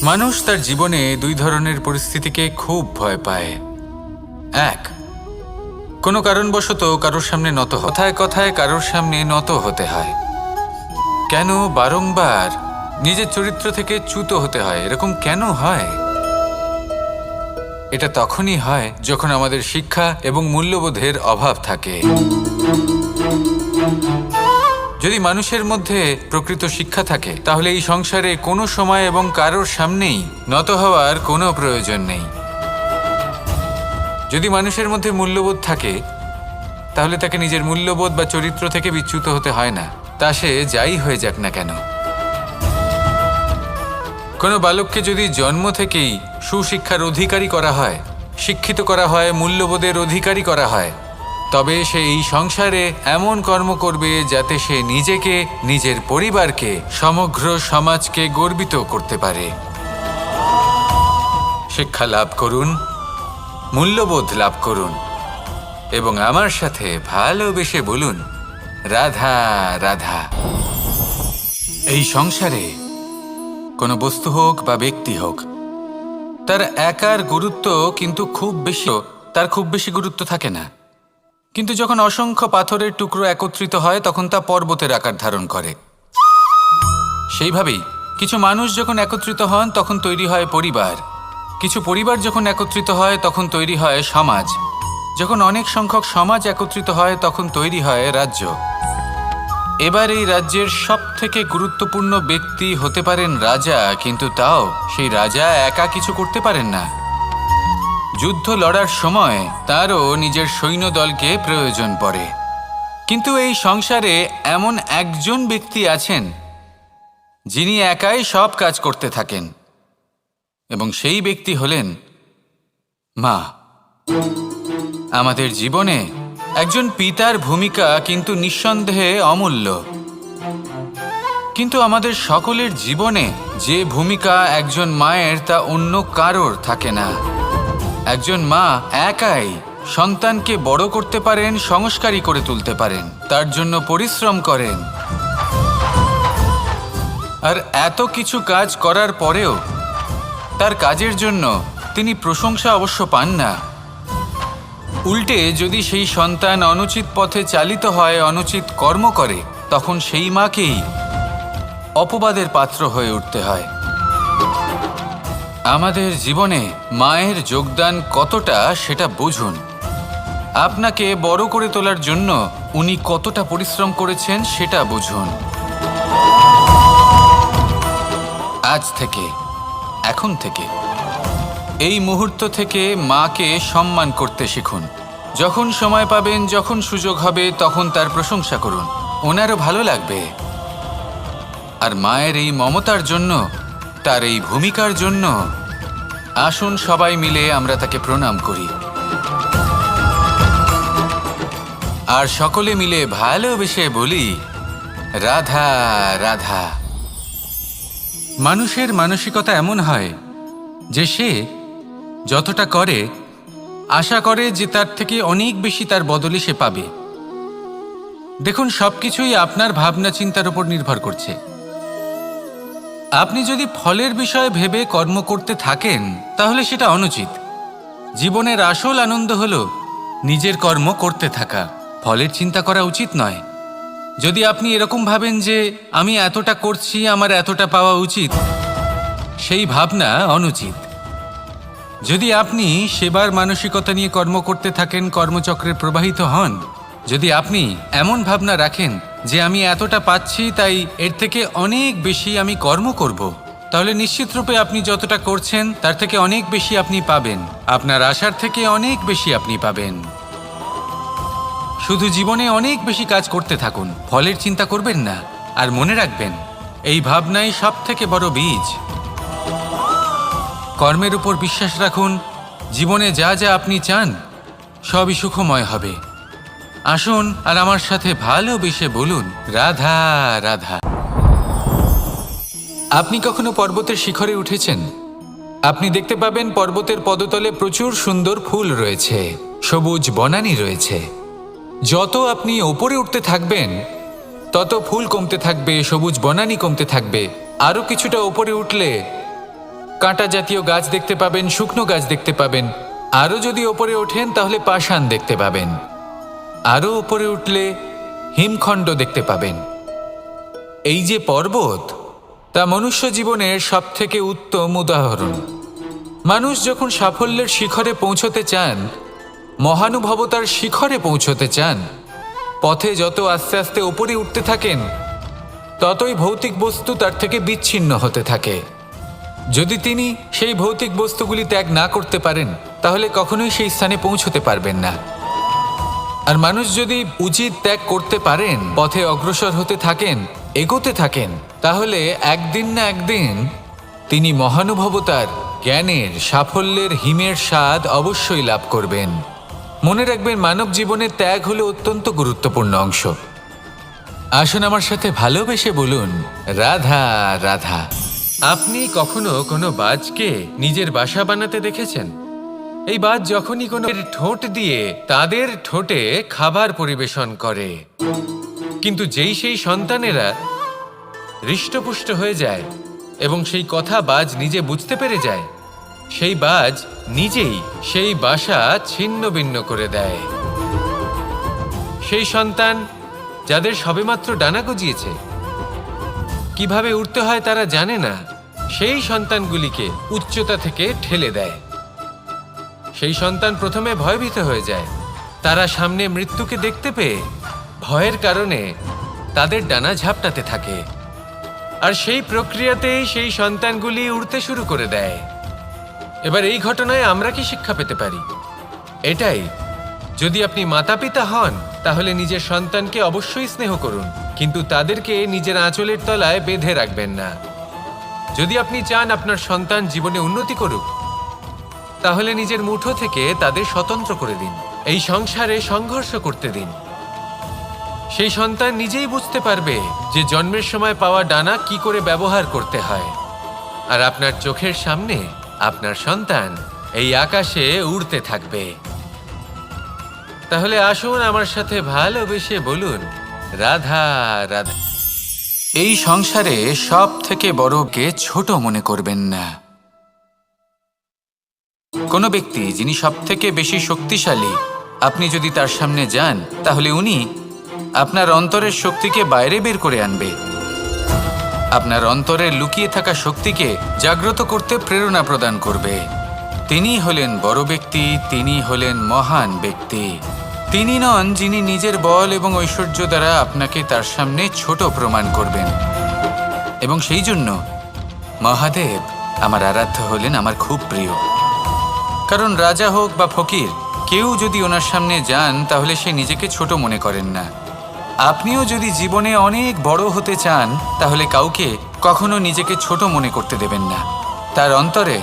মানুষ তার জীবনে দুই ধরনের পরিস্থিতিকে খুব ভয় পায়। এক, কোনো কারণবশত কারোর সামনে নত, কথায় কথায় কারোর সামনে নত হতে হয়। কেন বারংবার নিজের চরিত্র থেকে চ্যুত হতে হয়? এরকম কেন হয়? এটা তখনই হয় যখন আমাদের শিক্ষা এবং মূল্যবোধের অভাব থাকে। যদি মানুষের মধ্যে প্রকৃত শিক্ষা থাকে তাহলে এই সংসারে কোনো সময় এবং কারোর সামনেই নত হওয়ার কোনো প্রয়োজন নেই। যদি মানুষের মধ্যে মূল্যবোধ থাকে তাহলে তাকে নিজের মূল্যবোধ বা চরিত্র থেকে বিচ্যুত হতে হয় না, তা সে যাই হয়ে যাক না কেন। কোনো বালককে যদি জন্ম থেকেই সুশিক্ষার অধিকারী করা হয়, শিক্ষিত করা হয়, মূল্যবোধের অধিকারী করা হয়, তবে সে এই সংসারে এমন কর্ম করবে যাতে সে নিজেকে, নিজের পরিবারকে, সমগ্র সমাজকে গর্বিত করতে পারে। শিক্ষা লাভ করুন, মূল্যবোধ লাভ করুন এবং আমার সাথে ভালোবেসে বলুন, রাধা রাধা। এই সংসারে কোনো বস্তু হোক বা ব্যক্তি হোক, তার একার গুরুত্ব কিন্তু তার খুব বেশি গুরুত্ব থাকে না। কিন্তু যখন অসংখ্য পাথরের টুকরো একত্রিত হয় তখন তা পর্বতের আকার ধারণ করে। সেইভাবেই কিছু মানুষ যখন একত্রিত হন তখন তৈরি হয় পরিবার, কিছু পরিবার যখন একত্রিত হয় তখন তৈরি হয় সমাজ, যখন অনেক সংখ্যক সমাজ একত্রিত হয় তখন তৈরি হয় রাজ্য। এবার এই রাজ্যের সবথেকে গুরুত্বপূর্ণ ব্যক্তি হতে পারেন রাজা, কিন্তু তাও সেই রাজা একা কিছু করতে পারেন না। যুদ্ধ লড়ার সময় তারও নিজের সৈন্যদলকে প্রয়োজন পড়ে। কিন্তু এই সংসারে এমন একজন ব্যক্তি আছেন যিনি একাই সব কাজ করতে থাকেন, এবং সেই ব্যক্তি হলেন মা। আমাদের জীবনে একজন পিতার ভূমিকা কিন্তু নিঃসন্দেহে অমূল্য, কিন্তু আমাদের সকলের জীবনে যে ভূমিকা একজন মায়ের তা অন্য কারোর থাকে না। একজন মা একাই সন্তানকে বড় করতে পারেন, সংস্কারী করে তুলতে পারেন, তার জন্য পরিশ্রম করেন। আর এত কিছু কাজ করার পরেও তার কাজের জন্য তিনি প্রশংসা অবশ্য পান না। উল্টে যদি সেই সন্তান অনুচিত পথে চালিত হয়, অনুচিত কর্ম করে, তখন সেই মাকেই অপবাদের পাত্র হয়ে উঠতে হয়। আমাদের জীবনে মায়ের যোগদান কতটা সেটা বুঝুন। আপনাকে বড় করে তোলার জন্য উনি কতটা পরিশ্রম করেছেন সেটা বুঝুন। আজ থেকে, এখন থেকে, এই মুহূর্ত থেকে মাকে সম্মান করতে শিখুন। যখন সময় পাবেন, যখন সুযোগ হবে, তখন তার প্রশংসা করুন, ওনারও ভালো লাগবে। আর মায়ের এই মমতার জন্য, তার এই ভূমিকার জন্য আসুন সবাই মিলে আমরা তাকে প্রণাম করি, আর সকলে মিলে ভালোবেসে বলি, রাধা রাধা। মানুষের মানসিকতা এমন হয় যে সে যতটা করে আশা করে যে তার থেকে অনেক বেশি তার বদলে সে পাবে। দেখুন, সবকিছুই আপনার ভাবনা চিন্তার উপর নির্ভর করছে। আপনি যদি ফলের বিষয়ে ভেবে কর্ম করতে থাকেন তাহলে সেটা অনুচিত। জীবনের আসল আনন্দ হলো নিজের কর্ম করতে থাকা, ফলের চিন্তা করা উচিত নয়। যদি আপনি এরকম ভাবেন যে আমি এতটা করছি, আমার এতটা পাওয়া উচিত, সেই ভাবনা অনুচিত। যদি আপনি সেবার মানসিকতা নিয়ে কর্ম করতে থাকেন, কর্মচক্রে প্রবাহিত হন, যদি আপনি এমন ভাবনা রাখেন যে আমি এতটা পাচ্ছি তাই এর থেকে অনেক বেশি আমি কর্ম করব, তাহলে নিশ্চিতরূপে আপনি যতটা করছেন তার থেকে অনেক বেশি আপনি পাবেন, আপনার আশার থেকে অনেক বেশি আপনি পাবেন। শুধু জীবনে অনেক বেশি কাজ করতে থাকুন, ফলের চিন্তা করবেন না। আর মনে রাখবেন, এই ভাবনাই সব থেকে বড় বীজ। কর্মের উপর বিশ্বাস রাখুন, জীবনে যা যা আপনি চান সবই সুখময় হবে। আসুন আর আমার সাথে ভালোবেসে বলুন, রাধা রাধা। আপনি কখনো পর্বতের শিখরে উঠেছেন? আপনি দেখতে পাবেন পর্বতের পদতলে প্রচুর সুন্দর ফুল রয়েছে, সবুজ বনানী রয়েছে। যত আপনি ওপরে উঠতে থাকবেন তত ফুল কমতে থাকবে, সবুজ বনানী কমতে থাকবে। আরও কিছুটা ওপরে উঠলে কাঁটা জাতীয় গাছ দেখতে পাবেন, শুকনো গাছ দেখতে পাবেন। আরও যদি ওপরে ওঠেন তাহলে পাষাণ দেখতে পাবেন। আরও ওপরে উঠলে হিমখণ্ড দেখতে পাবেন। এই যে পর্বত, তা মনুষ্য জীবনের সবথেকে উত্তম উদাহরণ। মানুষ যখন সাফল্যের শিখরে পৌঁছতে চান, মহানুভবতার শিখরে পৌঁছতে চান, পথে যত আস্তে আস্তে ওপরে উঠতে থাকেন, ততই ভৌতিক বস্তু তার থেকে বিচ্ছিন্ন হতে থাকে। যদি তিনি সেই ভৌতিক বস্তুগুলি ত্যাগ না করতে পারেন, তাহলে কখনোই সেই স্থানে পৌঁছতে পারবেন না। আর মানুষ যদি উচিত ত্যাগ করতে পারেন, পথে অগ্রসর হতে থাকেন, এগোতে থাকেন, তাহলে একদিন না একদিন তিনি মহানুভবতার, জ্ঞানের, সাফল্যের হিমের স্বাদ অবশ্যই লাভ করবেন। মনে রাখবেন, মানব জীবনের ত্যাগ হলো অত্যন্ত গুরুত্বপূর্ণ অংশ। আসুন আমার সাথে ভালোবেসে বলুন, রাধা রাধা। আপনি কখনো কোনো বাজকে নিজের বাসা বানাতে দেখেছেন? এই বাজ যখনই কোনো ঠোঁট দিয়ে তাদের ঠোঁটে খাবার পরিবেশন করে, কিন্তু যেই সেই সন্তানেরা হৃষ্টপুষ্ট হয়ে যায় এবং সেই কথা বাজ নিজে বুঝতে পেরে যায়, সেই বাজ নিজেই সেই বাসা ছিন্ন ভিন্ন করে দেয়। সেই সন্তান যাদের সবেমাত্র ডানা গজিয়েছে, কিভাবে উড়তে হয় তারা জানে না, সেই সন্তানগুলিকে উচ্চতা থেকে ঠেলে দেয়। সেই সন্তান প্রথমে ভয়ভীত হয়ে যায়। তারা সামনে মৃত্যুকে দেখতে পেয়ে ভয়ের কারণে তাদের ডানা ঝাপটাতে থাকে, আর সেই প্রক্রিয়াতেই সেই সন্তানগুলি উড়তে শুরু করে দেয়। এবার এই ঘটনায় আমরা কি শিক্ষা পেতে পারি? এটাই, যদি আপনি মাতা পিতা হন, তাহলে নিজের সন্তানকে অবশ্যই স্নেহ করুন, কিন্তু তাদেরকে নিজের আঁচলের তলায় বেঁধে রাখবেন না। যদি আপনি চান আপনার সন্তান জীবনে উন্নতি করুক, তাহলে নিজের মুঠো থেকে তাদের স্বতন্ত্র করে দিন। এই সংসারে সংঘর্ষ করতে দিন। সেই সন্তান নিজেই বুঝতে পারবে যে জন্মের সময় পাওয়া ডানা কি করে ব্যবহার করতে হয়। আর আপনার চোখের সামনে আপনার সন্তান এই আকাশে উড়তে থাকবে। তাহলে আসুন আমার সাথে ভালোবেসে বলুন, রাধা রাধা। এই সংসারে সব থেকে বড়কে ছোট মনে করবেন না। কোনো ব্যক্তি যিনি সব থেকে বেশি শক্তিশালী, আপনি যদি তার সামনে যান, তাহলে উনি আপনার অন্তরের শক্তিকে বাইরে বের করে আনবে। আপনার অন্তরের লুকিয়ে থাকা শক্তিকে জাগ্রত করতে প্রেরণা প্রদান করবে। তিনি হলেন বড় ব্যক্তি, তিনি হলেন মহান ব্যক্তি। তিনি নন যিনি নিজের বল এবং ঐশ্বর্য দ্বারা আপনাকে তার সামনে ছোট প্রমাণ করবেন। এবং সেই জন্য মহাদেব আমার আরাধ্য হলেন আমার খুব প্রিয়। কারণ রাজা হোক বা ফকির, কেউ যদি ওনার সামনে যান, তাহলে সে নিজেকে ছোট মনে করেন না। আপনিও যদি জীবনে অনেক বড় হতে চান, তাহলে কাউকে কখনো নিজেকে ছোট মনে করতে দেবেন না। তার অন্তরে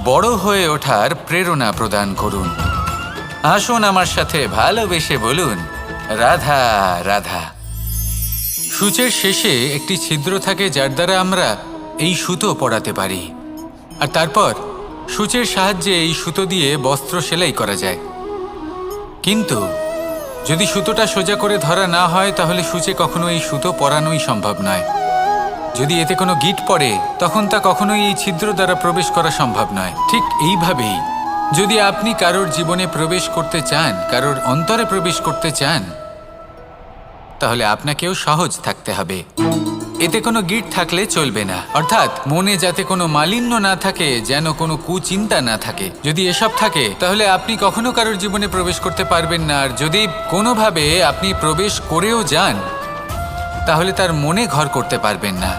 বড় হয়ে ওঠার প্রেরণা প্রদান করুন। আসুন আমার সাথে ভালোবেসে বলুন, রাধা রাধা। সূচের শেষে একটি ছিদ্র থাকে, যার দ্বারা আমরা এই সুতো পরাতে পারি। আর তারপর সূচের সাহায্যে এই সুতো দিয়ে বস্ত্র সেলাই করা যায়। কিন্তু যদি সুতোটা সোজা করে ধরা না হয়, তাহলে সূচে কখনো এই সুতো পরানোই সম্ভব নয়। যদি এতে কোনো গিঁট পড়ে, তখন তা কখনোই এই ছিদ্র দ্বারা প্রবেশ করা সম্ভব নয়। ঠিক এইভাবেই যদি আপনি কারোর জীবনে প্রবেশ করতে চান, কারোর অন্তরে প্রবেশ করতে চান, তাহলে আপনাকেও সহজ থাকতে হবে। এতে কোনো গিঁট থাকলে চলবে না, অর্থাৎ মনে যাতে কোনো মালিন্য না থাকে, যেন কোনো কুচিন্তা না থাকে। যদি এসব থাকে, তাহলে আপনি কখনো কারোর জীবনে প্রবেশ করতে পারবেন না। আর যদি কোনোভাবে আপনি প্রবেশ করেও যান, তাহলে তার মনে ঘর করতে পারবেন না।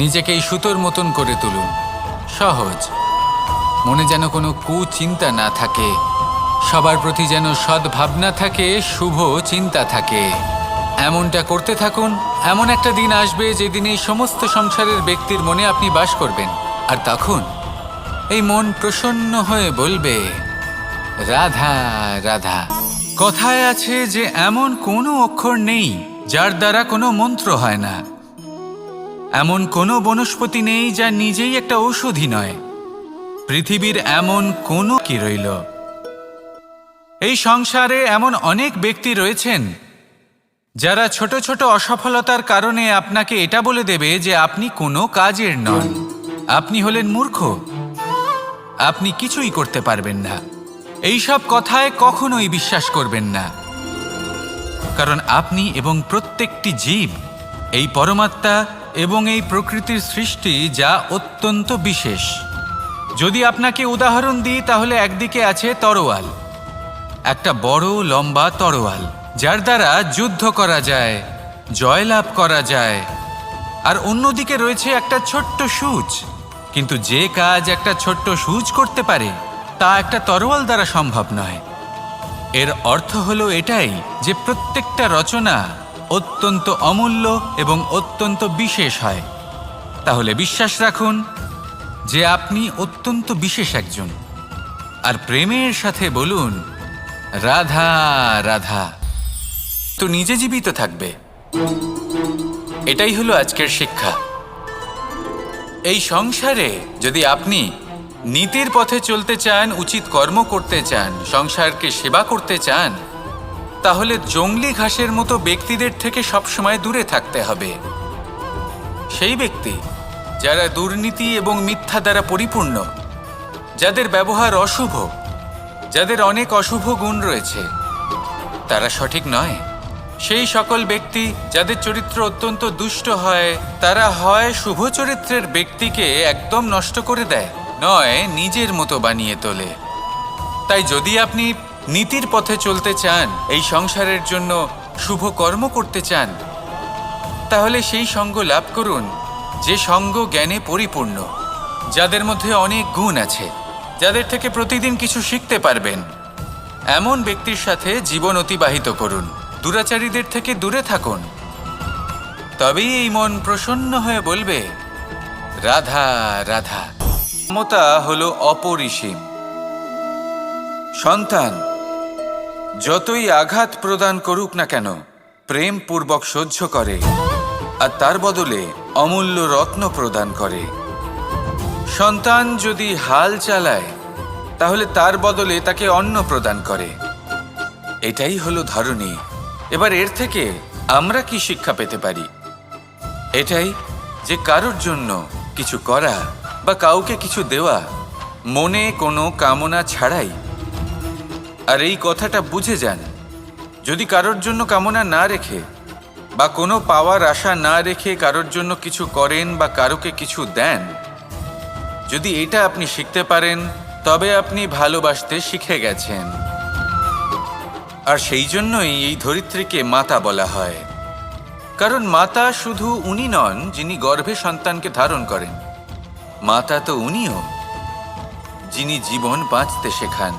নিজেকে এই সুতোর মতন করে তুলুন, সহজ। মনে যেন কোনো কুচিন্তা না থাকে, সবার প্রতি যেন সদ্ভাবনা থাকে, শুভ চিন্তা থাকে। এমনটা করতে থাকুন। এমন একটা দিন আসবে যেদিন এই সমস্ত সংসারের ব্যক্তির মনে আপনি বাস করবেন। আর তখন এই মন প্রসন্ন হয়ে বলবে, রাধা রাধা। কথায় আছে যে এমন কোনো অক্ষর নেই যার দ্বারা কোনো মন্ত্র হয় না। এমন কোনো বনস্পতি নেই যা নিজেই একটা ঔষধি নয়। পৃথিবীর এমন কোনো কি রইল? এই সংসারে এমন অনেক ব্যক্তি রয়েছেন যারা ছোট ছোট অসফলতার কারণে আপনাকে এটা বলে দেবে যে আপনি কোনো কাজের নন। আপনি হলেন মূর্খ, আপনি কিছুই করতে পারবেন না। এইসব কথায় কখনোই বিশ্বাস করবেন না, কারণ আপনি এবং প্রত্যেকটি জীব এই পরমাত্মা এবং এই প্রকৃতির সৃষ্টি, যা অত্যন্ত বিশেষ। যদি আপনাকে উদাহরণ দিই, তাহলে একদিকে আছে তরোয়াল, একটা বড় লম্বা তরোয়াল, যার দ্বারা যুদ্ধ করা যায়, জয়লাভ করা যায়। আর অন্যদিকে রয়েছে একটা ছোট্ট সূচ, কিন্তু যে কাজ একটা ছোট্ট সূচ করতে পারে তা একটা তরোয়াল দ্বারা সম্ভব নয়। এর অর্থ হলো এটাই যে প্রত্যেকটা রচনা অত্যন্ত অমূল্য এবং অত্যন্ত বিশেষ হয়। তাহলে বিশ্বাস রাখুন যে আপনি অত্যন্ত বিশেষ একজন, আর প্রেমের সাথে বলুন রাধা রাধা, তো নিজে জীবিত থাকবে। এটাই হলো আজকের শিক্ষা। এই সংসারে যদি আপনি নীতির পথে চলতে চান, উচিত কর্ম করতে চান, সংসারকে সেবা করতে চান, তাহলে জংলি ঘাসের মতো ব্যক্তিদের থেকে সবসময় দূরে থাকতে হবে। সেই ব্যক্তি যারা দুর্নীতি এবং মিথ্যা দ্বারা পরিপূর্ণ, যাদের ব্যবহার অশুভ, যাদের অনেক অশুভ গুণ রয়েছে, তারা সঠিক নয়। সেই সকল ব্যক্তি যাদের চরিত্র অত্যন্ত দুষ্ট হয়, তারা হয় শুভ চরিত্রের ব্যক্তিকে একদম নষ্ট করে দেয়, নয় নিজের মতো বানিয়ে তোলে। তাই যদি আপনি নীতির পথে চলতে চান, এই সংসারের জন্য শুভ কর্ম করতে চান, তাহলে সেই সঙ্গ লাভ করুন যে সঙ্গ জ্ঞানে পরিপূর্ণ, যাদের মধ্যে অনেক গুণ আছে, যাদের থেকে প্রতিদিন কিছু শিখতে পারবেন। এমন ব্যক্তির সাথে জীবন অতিবাহিত করুন, দুরাচারীদের থেকে দূরে থাকুন। তবেই এই মন প্রসন্ন হয়ে বলবে রাধা রাধা। মমতা হলো অপরিসীম। সন্তান যতই আঘাত প্রদান করুক না কেন, প্রেম পূর্বক সহ্য করে, আর তার বদলে অমূল্য রত্ন প্রদান করে। সন্তান যদি হাল চালায়, তাহলে তার বদলে তাকে অন্ন প্রদান করে। এটাই হলো ধরনী। এবার এর থেকে আমরা কি শিক্ষা পেতে পারি? এটাই যে কারোর জন্য কিছু করা বা কাউকে কিছু দেওয়া মনে কোনো কামনা ছাড়াই। আর এই কথাটা বুঝে যান, যদি কারোর জন্য কামনা না রেখে বা কোনো পাওয়ার আশা না রেখে কারোর জন্য কিছু করেন বা কারোকে কিছু দেন, যদি এটা আপনি শিখতে পারেন, তবে আপনি ভালোবাসতে শিখে গেছেন। আর সেই জন্যই এই ধরিত্রীকে মাতা বলা হয়, কারণ মাতা শুধু উনি নন যিনি গর্ভে সন্তানকে ধারণ করেন, মাতা তো উনিও যিনি জীবন বাঁচতে শেখান,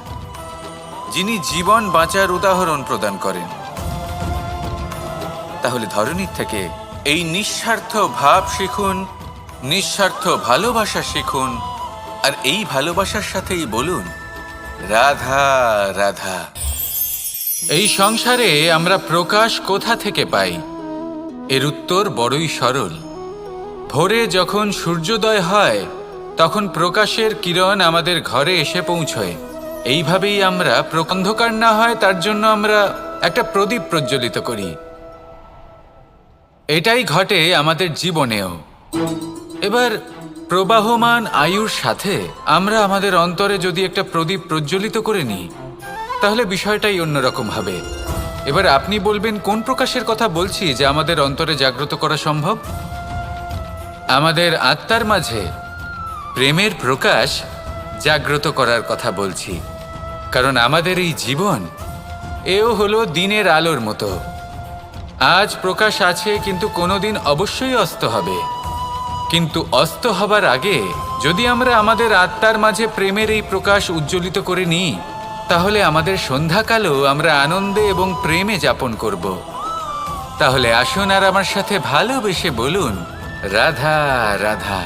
যিনি জীবন বাঁচার উদাহরণ প্রদান করেন। তাহলে ধরনীর থেকে এই নিঃস্বার্থ ভাব শিখুন, নিঃস্বার্থ ভালোবাসা শিখুন, আর এই ভালোবাসার সাথেই বলুন রাধা রাধা। এই সংসারে আমরা প্রকাশ কোথা থেকে পাই? এর উত্তর বড়ই সরল। ভোরে যখন সূর্যোদয় হয়, তখন প্রকাশের কিরণ আমাদের ঘরে এসে পৌঁছয়। এইভাবেই আমরা অন্ধকার না হয় তার জন্য আমরা একটা প্রদীপ প্রজ্বলিত করি। এটাই ঘটে আমাদের জীবনেও। এবার প্রবাহমান আয়ুর সাথে আমরা আমাদের অন্তরে যদি একটা প্রদীপ প্রজ্বলিত করে নিই, তাহলে বিষয়টাই অন্যরকম হবে। এবার আপনি বলবেন কোন প্রকাশের কথা বলছি যা আমাদের অন্তরে জাগ্রত করা সম্ভব? আমাদের আত্মার মাঝে প্রেমের প্রকাশ জাগ্রত করার কথা বলছি। কারণ আমাদের এই জীবন এও হলো দিনের আলোর মতো। আজ প্রকাশ আছে, কিন্তু কোনোদিন অবশ্যই অস্ত হবে। কিন্তু অস্ত হবার আগে যদি আমরা আমাদের আত্মার মাঝে প্রেমের এই প্রকাশ উজ্জ্বলিত করে নিই, তাহলে আমাদের সন্ধ্যাকালও আমরা আনন্দে এবং প্রেমে যাপন করব। তাহলে আসুন আর আমার সাথে ভালোবেসে বলুন রাধা রাধা।